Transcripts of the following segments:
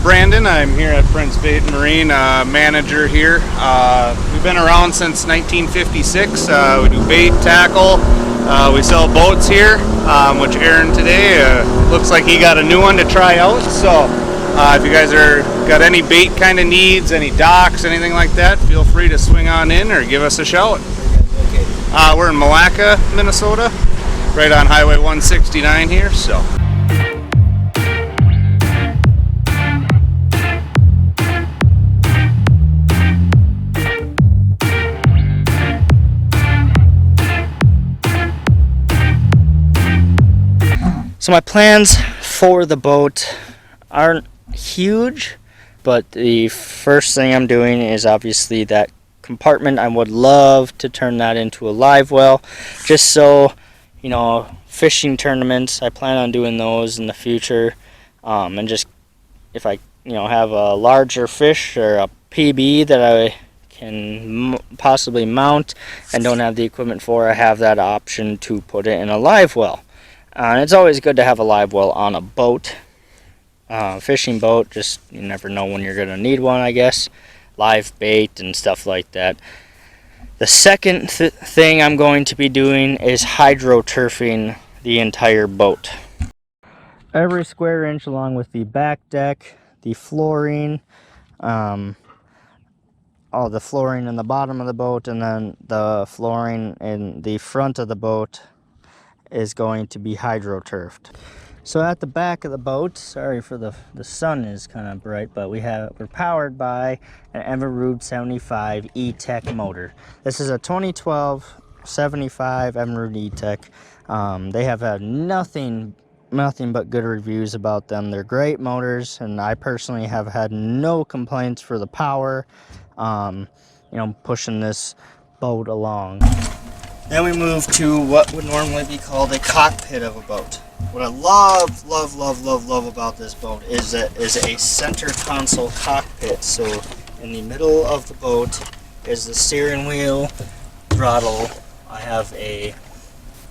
Brandon. I'm here at Prince Bait and Marine, manager here. We've been around since 1956. We do bait, tackle. We sell boats here, which Aaron today looks like he got a new one to try out. So if you guys got any bait kind of needs, any docks, anything like that, feel free to swing on in or give us a shout. We're in Malacca, Minnesota, right on Highway 169 here. So. So my plans for the boat aren't huge, but the first thing I'm doing is obviously that compartment. I would love to turn that into a live well, just so, fishing tournaments, I plan on doing those in the future, and just if I, have a larger fish or a PB that I can possibly mount and don't have the equipment for, I have that option to put it in a live well. And it's always good to have a live well on a boat, fishing boat. Just you never know when you're going to need one, I guess. Live bait and stuff like that. The second thing I'm going to be doing is hydroturfing the entire boat. Every square inch along with the back deck, the flooring, all the flooring in the bottom of the boat, and then the flooring in the front of the boat is going to be hydroturfed. So at the back of the boat, sorry for the sun is kind of bright, but we're powered by an Evinrude 75 E-Tech motor. This is a 2012 75 Evinrude E-Tech. They have had nothing but good reviews about them. They're great motors, and I personally have had no complaints for the power, pushing this boat along. Then we move to what would normally be called a cockpit of a boat. What I love about this boat is a center console cockpit. So in the middle of the boat is the steering wheel, throttle. I have a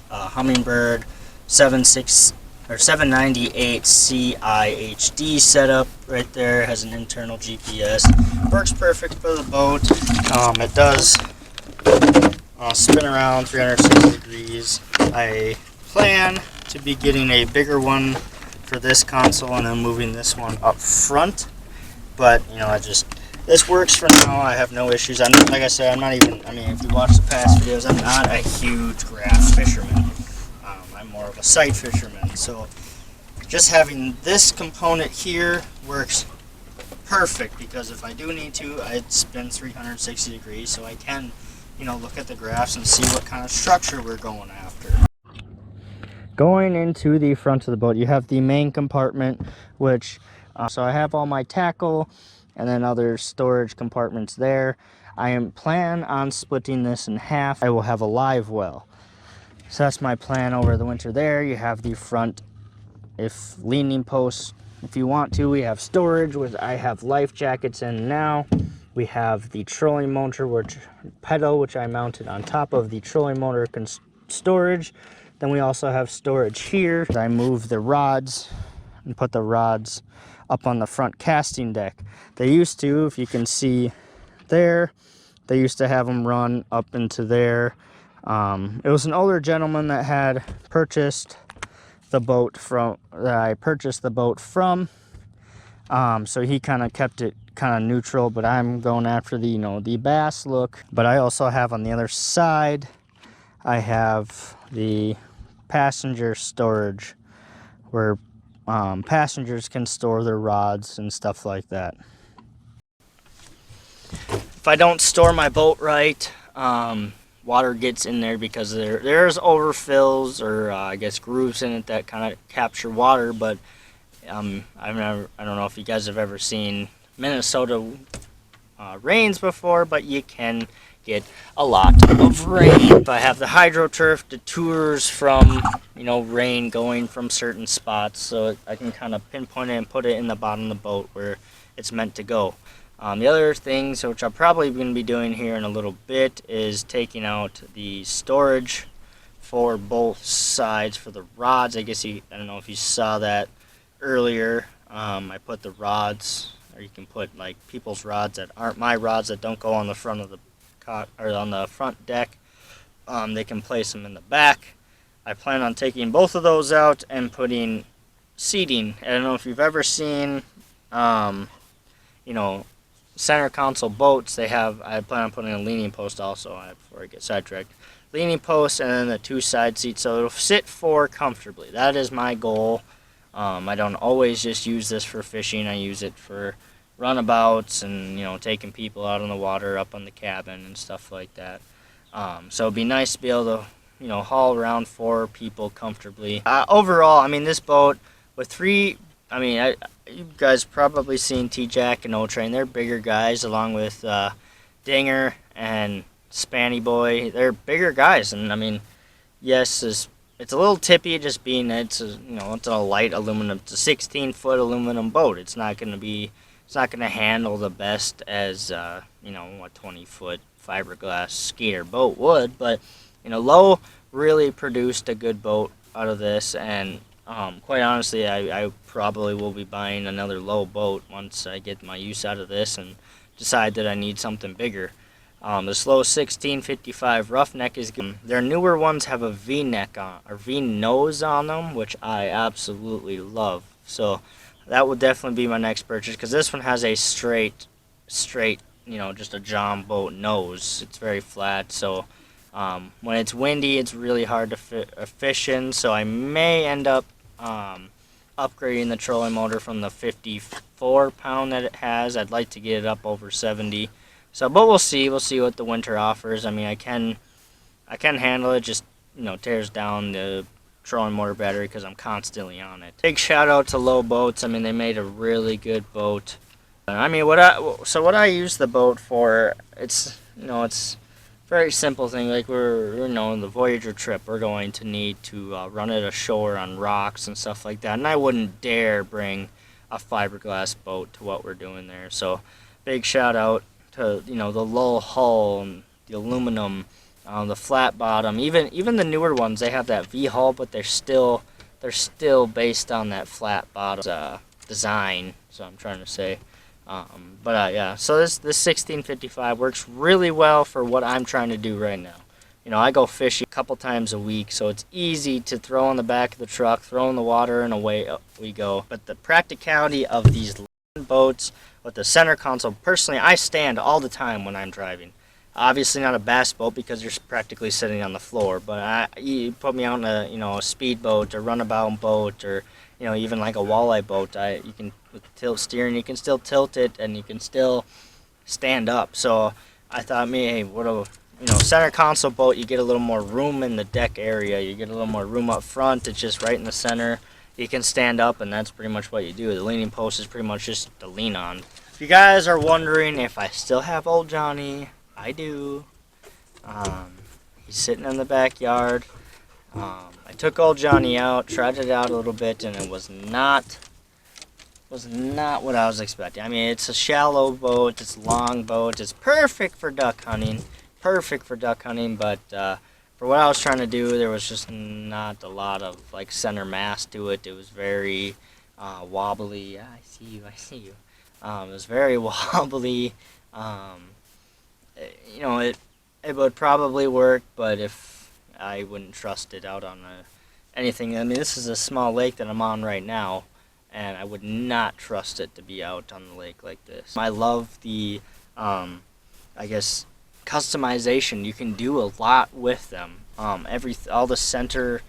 Humminbird 798 CI HD setup right there. Has an internal GPS. Works perfect for the boat. It does spin around 360 degrees. I plan to be getting a bigger one for this console and then moving this one up front. But, this works for now. I have no issues. Like I said, if you watch the past videos, I'm not a huge graph fisherman. I'm more of a sight fisherman. So just having this component here works perfect, because if I do need to, I'd spin 360 degrees so I can look at the graphs and see what kind of structure we're going after. Going into the front of the boat, you have the main compartment, which, so I have all my tackle and then other storage compartments there. I plan on splitting this in half. I will have a live well. So that's my plan over the winter there. You have the front, leaning posts, if you want to. We have storage, which I have life jackets in now. We have the trolling motor, which I mounted on top of the trolling motor storage. Then we also have storage here. I move the rods and put the rods up on the front casting deck. They used to, if you can see there, they used to have them run up into there. It was an older gentleman that had purchased the boat from, so he kind of kept it kind of neutral, but I'm going after the the bass look. But I also have on the other side, I have the passenger storage, where passengers can store their rods and stuff like that. If I don't store my boat right, water gets in there because there's overfills or I guess grooves in it that kind of capture water. But I don't know if you guys have ever seen Minnesota rains before, but you can get a lot of rain. I have the hydroturf detours from rain going from certain spots, so I can kind of pinpoint it and put it in the bottom of the boat where it's meant to go. The other things, which I'm probably going to be doing here in a little bit, is taking out the storage for both sides for the rods. I don't know if you saw that earlier. I put the rods, or you can put like people's rods that aren't my rods that don't go on the front of the cot or on the front deck. They can place them in the back. I plan on taking both of those out and putting seating. I don't know if you've ever seen, you know, center console boats. They have. I plan on putting a leaning post also before I get sidetracked. Leaning post and then the two side seats, so it'll sit four comfortably. That is my goal. I don't always just use this for fishing. I use it for runabouts and taking people out on the water, up on the cabin and stuff like that. So it'd be nice to be able to haul around four people comfortably. Overall, I mean, this boat with three. I mean, you guys probably seen T-Jack and O-Train. They're bigger guys, along with Dinger and Spanny Boy. They're bigger guys, and I mean, yes, it's a little tippy, just being it's a light aluminum. It's a 16-foot aluminum boat. It's not gonna handle the best as a 20-foot fiberglass skater boat would. But Lowe really produced a good boat out of this, and quite honestly, I probably will be buying another Lowe boat once I get my use out of this and decide that I need something bigger. This Lowe 1655 roughneck is good. Their newer ones have a V-neck on, or V-nose on them, which I absolutely love. So that would definitely be my next purchase, because this one has a straight, just a John boat nose. It's very flat, so when it's windy, it's really hard to fish in. So I may end up upgrading the trolling motor from the 54 pound that it has. I'd like to get it up over 70. So, but we'll see. We'll see what the winter offers. I mean, I can handle it. Just tears down the trolling motor battery because I'm constantly on it. Big shout out to Lowe Boats. I mean, they made a really good boat. I mean, what I use the boat for, it's it's a very simple thing. Like we're the Voyager trip, we're going to need to run it ashore on rocks and stuff like that, and I wouldn't dare bring a fiberglass boat to what we're doing there. So, big shout out to the Lowe hull and the aluminum, the flat bottom. Even the newer ones, they have that V hull, but they're still based on that flat bottom design. So I'm trying to say, yeah. So this 1655 works really well for what I'm trying to do right now. I go fishing a couple times a week, so it's easy to throw on the back of the truck, throw in the water, and away we go. But the practicality of these boats with the center console, personally, I stand all the time when I'm driving. Obviously not a bass boat because you're practically sitting on the floor, but you put me out in a speedboat or runabout boat, or even like a walleye boat. You can, with tilt steering, you can still tilt it and you can still stand up. So I thought, hey, what a center console boat, you get a little more room in the deck area, you get a little more room up front. It's just right in the center. You can stand up, and that's pretty much what you do. The leaning post is pretty much just to lean on. If you guys are wondering if I still have old Johnny, I do. He's sitting in the backyard. I took old Johnny out, tried it out a little bit, and it was not what I was expecting. I mean, it's a shallow boat, it's a long boat, it's perfect for duck hunting, but for what I was trying to do, there was just not a lot of center mass to it. It was very wobbly. Yeah, I see you. It was very wobbly. It would probably work, but if I wouldn't trust it out on anything. I mean, this is a small lake that I'm on right now, and I would not trust it to be out on the lake like this. I love the, customization. You can do a lot with them. All the center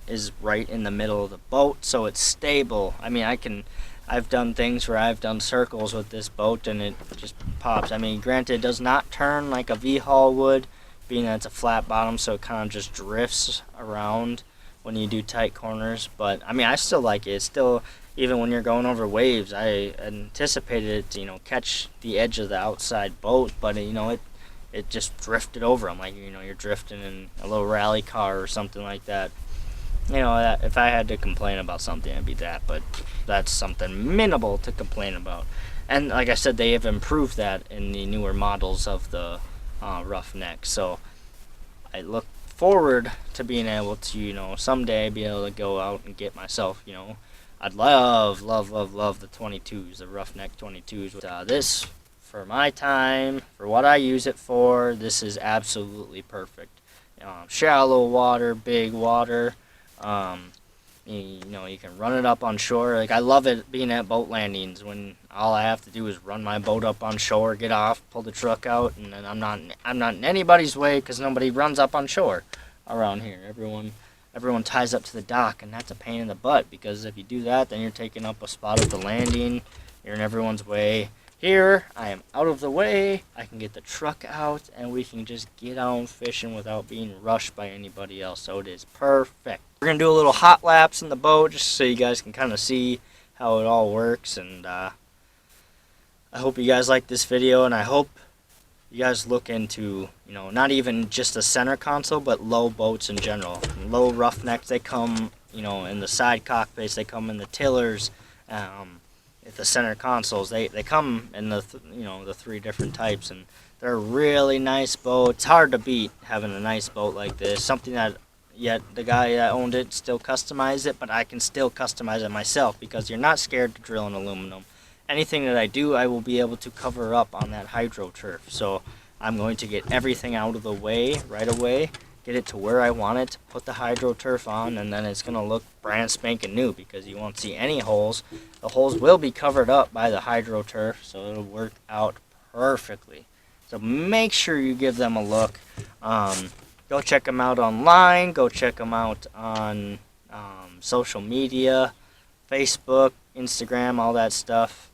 is right in the middle of the boat, so it's stable. I mean, I've done things where I've done circles with this boat and it just pops. I mean, granted, it does not turn like a V-hull would, being that it's a flat bottom, so it kind of just drifts around when you do tight corners. But I mean, I still like it. It's still, even when you're going over waves, I anticipated it to catch the edge of the outside boat, but it just drifted over them, like you're drifting in a little rally car or something like that. If I had to complain about something, it'd be that, but that's something minimal to complain about. And like I said, they have improved that in the newer models of the roughneck. So I look forward to being able to, someday be able to go out and get myself, I'd love the 22s, the roughneck 22s. This, for my time, for what I use it for, this is absolutely perfect. Shallow water, big water. You know, you can run it up on shore. Like, I love it being at boat landings when all I have to do is run my boat up on shore, get off, pull the truck out, and then I'm not in anybody's way because nobody runs up on shore around here. Everyone ties up to the dock, and that's a pain in the butt because if you do that, then you're taking up a spot at the landing. You're in everyone's way. Here, I am out of the way. I can get the truck out, and we can just get on fishing without being rushed by anybody else. So it is perfect. We're going to do a little hot laps in the boat just so you guys can kind of see how it all works. And I hope you guys like this video, and I hope you guys look into, you know, not even just the center console, but low boats in general. Low roughnecks, they come, you know, in the side cockpits, they come in the tillers, the center consoles, they come in the the 3 different types, and they're really nice boats. It's hard to beat having a nice boat like this. Something that yet the guy that owned it still customized it, but I can still customize it myself because you're not scared to drill in aluminum. Anything that I do, I will be able to cover up on that HydroTurf. So I'm going to get everything out of the way right away, get it to where I want it, put the HydroTurf on, and then it's going to look brand spanking new because you won't see any holes. The holes will be covered up by the HydroTurf, so it'll work out perfectly. So make sure you give them a look. Go check them out online. Go check them out on social media, Facebook, Instagram, all that stuff.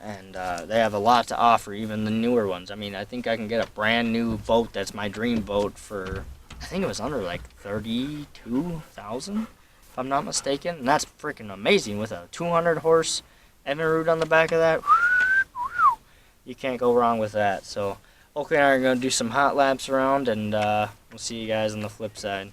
And they have a lot to offer, even the newer ones. I mean, I think I can get a brand new boat that's my dream boat for, I think it was under like $32,000, if I'm not mistaken. And that's freaking amazing with a 200 horse Evinrude on the back of that. You can't go wrong with that. So Oakley and I are going to do some hot laps around, and we'll see you guys on the flip side.